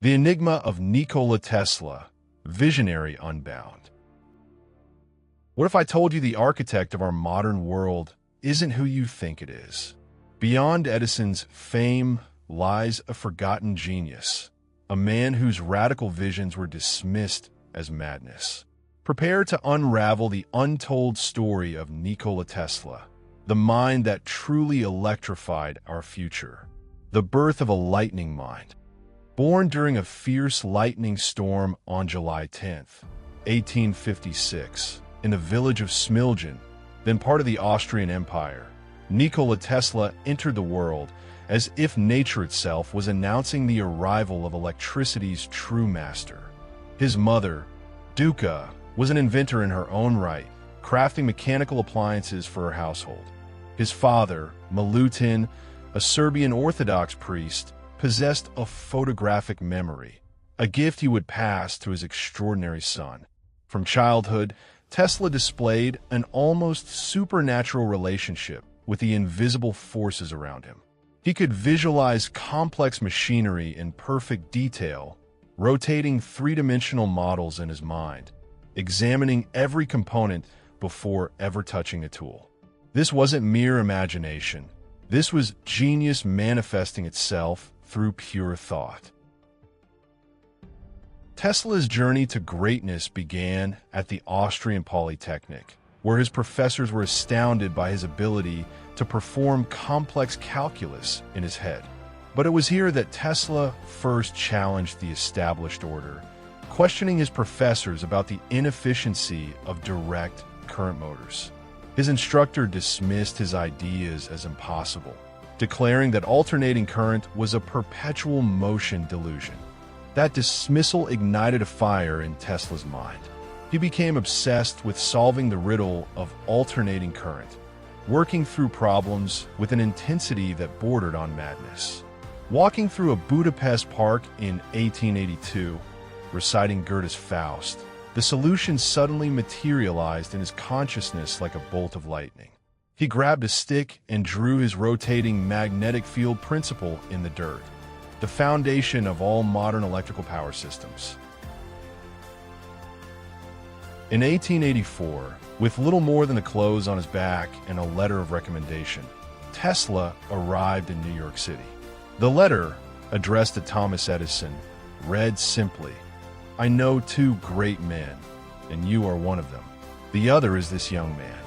The enigma of Nikola Tesla, visionary unbound. What if I told you the architect of our modern world isn't who you think it is? Beyond Edison's fame lies a forgotten genius, a man whose radical visions were dismissed as madness. Prepare to unravel the untold story of Nikola Tesla, the mind that truly electrified our future. The birth of a lightning mind. Born during a fierce lightning storm on July 10th, 1856, in the village of Smiljan, then part of the Austrian Empire, Nikola Tesla entered the world as if nature itself was announcing the arrival of electricity's true master. His mother, Duka, was an inventor in her own right, crafting mechanical appliances for her household. His father, Milutin, a Serbian Orthodox priest, possessed a photographic memory, a gift he would pass to his extraordinary son. From childhood, Tesla displayed an almost supernatural relationship with the invisible forces around him. He could visualize complex machinery in perfect detail, rotating three-dimensional models in his mind, examining every component before ever touching a tool. This wasn't mere imagination. This was genius manifesting itself through pure thought. Tesla's journey to greatness began at the Austrian Polytechnic, where his professors were astounded by his ability to perform complex calculus in his head. But it was here that Tesla first challenged the established order, questioning his professors about the inefficiency of direct current motors. His instructor dismissed his ideas as impossible, declaring that alternating current was a perpetual motion delusion. That dismissal ignited a fire in Tesla's mind. He became obsessed with solving the riddle of alternating current, working through problems with an intensity that bordered on madness. Walking through a Budapest park in 1882, reciting Goethe's Faust, the solution suddenly materialized in his consciousness like a bolt of lightning. He grabbed a stick and drew his rotating magnetic field principle in the dirt, the foundation of all modern electrical power systems. In 1884, with little more than the clothes on his back and a letter of recommendation, Tesla arrived in New York City. The letter, addressed to Thomas Edison, read simply, "I know two great men, and you are one of them. The other is this young man."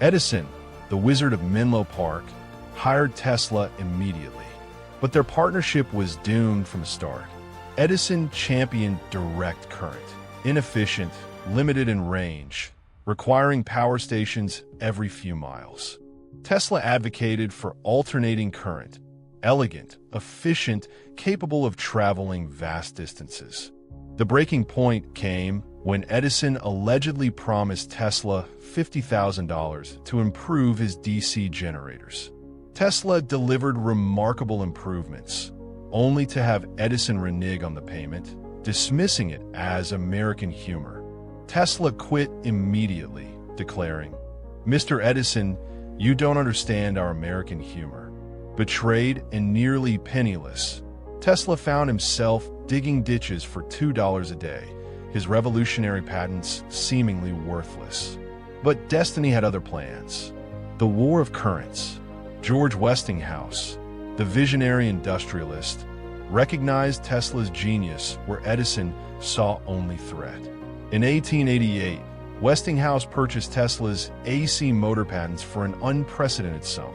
Edison, the Wizard of Menlo Park, hired Tesla immediately. But their partnership was doomed from the start. Edison championed direct current, inefficient, limited in range, requiring power stations every few miles. Tesla advocated for alternating current, elegant, efficient, capable of traveling vast distances. The breaking point came when Edison allegedly promised Tesla $50,000 to improve his DC generators. Tesla delivered remarkable improvements, only to have Edison renege on the payment, dismissing it as American humor. Tesla quit immediately, declaring, "Mr. Edison, you don't understand our American humor." Betrayed and nearly penniless, Tesla found himself digging ditches for $2 a day, his revolutionary patents seemingly worthless. But destiny had other plans. The War of Currents. George Westinghouse, the visionary industrialist, recognized Tesla's genius where Edison saw only threat. In 1888, Westinghouse purchased Tesla's AC motor patents for an unprecedented sum,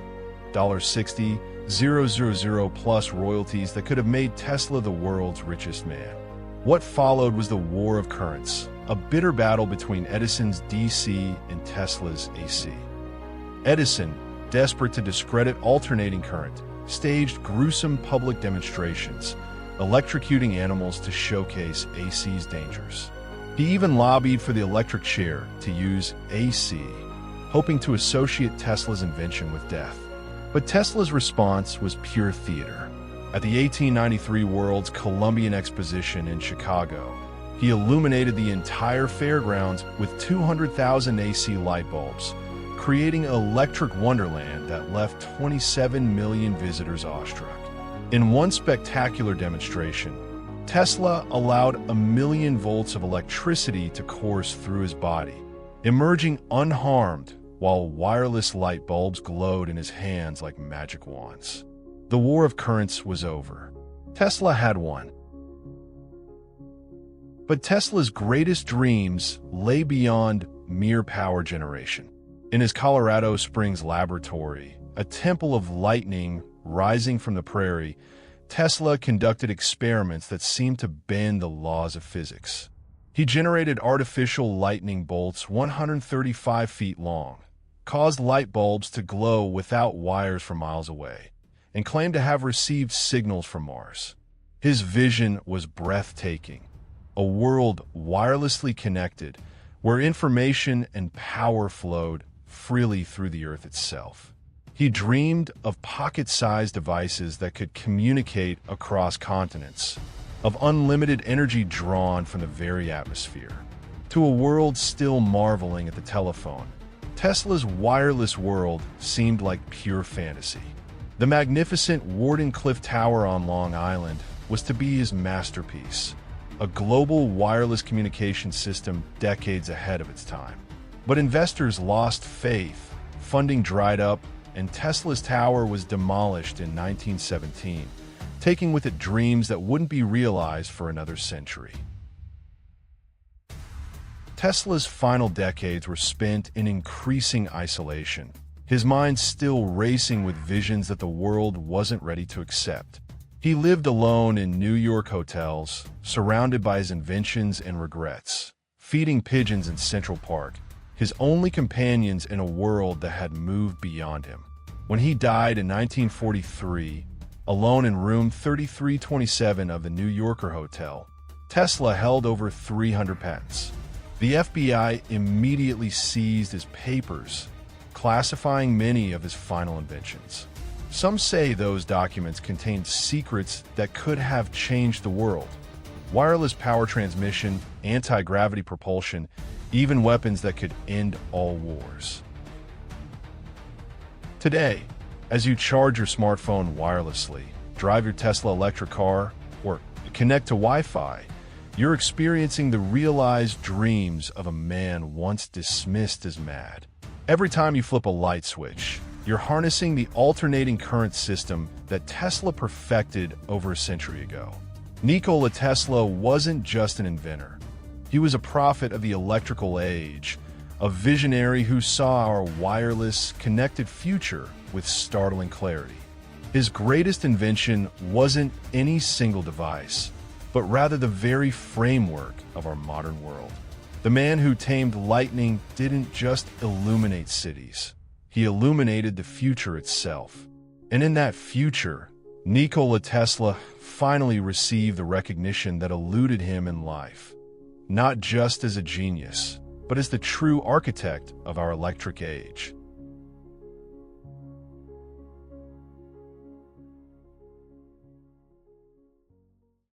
$60,000 plus royalties that could have made Tesla the world's richest man. What followed was the War of Currents, a bitter battle between Edison's DC and Tesla's AC. Edison, desperate to discredit alternating current, staged gruesome public demonstrations, electrocuting animals to showcase AC's dangers. He even lobbied for the electric chair to use AC, hoping to associate Tesla's invention with death. But Tesla's response was pure theater. At the 1893 World's Columbian Exposition in Chicago, he illuminated the entire fairgrounds with 200,000 AC light bulbs, creating an electric wonderland that left 27 million visitors awestruck. In one spectacular demonstration, Tesla allowed 1,000,000 volts of electricity to course through his body, emerging unharmed while wireless light bulbs glowed in his hands like magic wands. The war of currents was over. Tesla had won. But Tesla's greatest dreams lay beyond mere power generation. In his Colorado Springs laboratory, a temple of lightning rising from the prairie, Tesla conducted experiments that seemed to bend the laws of physics. He generated artificial lightning bolts 135 feet long, caused light bulbs to glow without wires for miles away, and claimed to have received signals from Mars. His vision was breathtaking, a world wirelessly connected, where information and power flowed freely through the Earth itself. He dreamed of pocket-sized devices that could communicate across continents, of unlimited energy drawn from the very atmosphere. To a world still marveling at the telephone, Tesla's wireless world seemed like pure fantasy. The magnificent Wardenclyffe Tower on Long Island was to be his masterpiece, a global wireless communication system decades ahead of its time. But investors lost faith, funding dried up, and Tesla's tower was demolished in 1917, taking with it dreams that wouldn't be realized for another century. Tesla's final decades were spent in increasing isolation, his mind still racing with visions that the world wasn't ready to accept. He lived alone in New York hotels, surrounded by his inventions and regrets, feeding pigeons in Central Park, his only companions in a world that had moved beyond him. When he died in 1943, alone in room 3327 of the New Yorker Hotel, Tesla held over 300 patents. The FBI immediately seized his papers, classifying many of his final inventions. Some say those documents contained secrets that could have changed the world. Wireless power transmission, anti-gravity propulsion, even weapons that could end all wars. Today, as you charge your smartphone wirelessly, drive your Tesla electric car, or connect to Wi-Fi, you're experiencing the realized dreams of a man once dismissed as mad. Every time you flip a light switch, you're harnessing the alternating current system that Tesla perfected over a century ago. Nikola Tesla wasn't just an inventor. He was a prophet of the electrical age, a visionary who saw our wireless, connected future with startling clarity. His greatest invention wasn't any single device, but rather the very framework of our modern world. The man who tamed lightning didn't just illuminate cities. He illuminated the future itself. And in that future, Nikola Tesla finally received the recognition that eluded him in life, not just as a genius, but as the true architect of our electric age.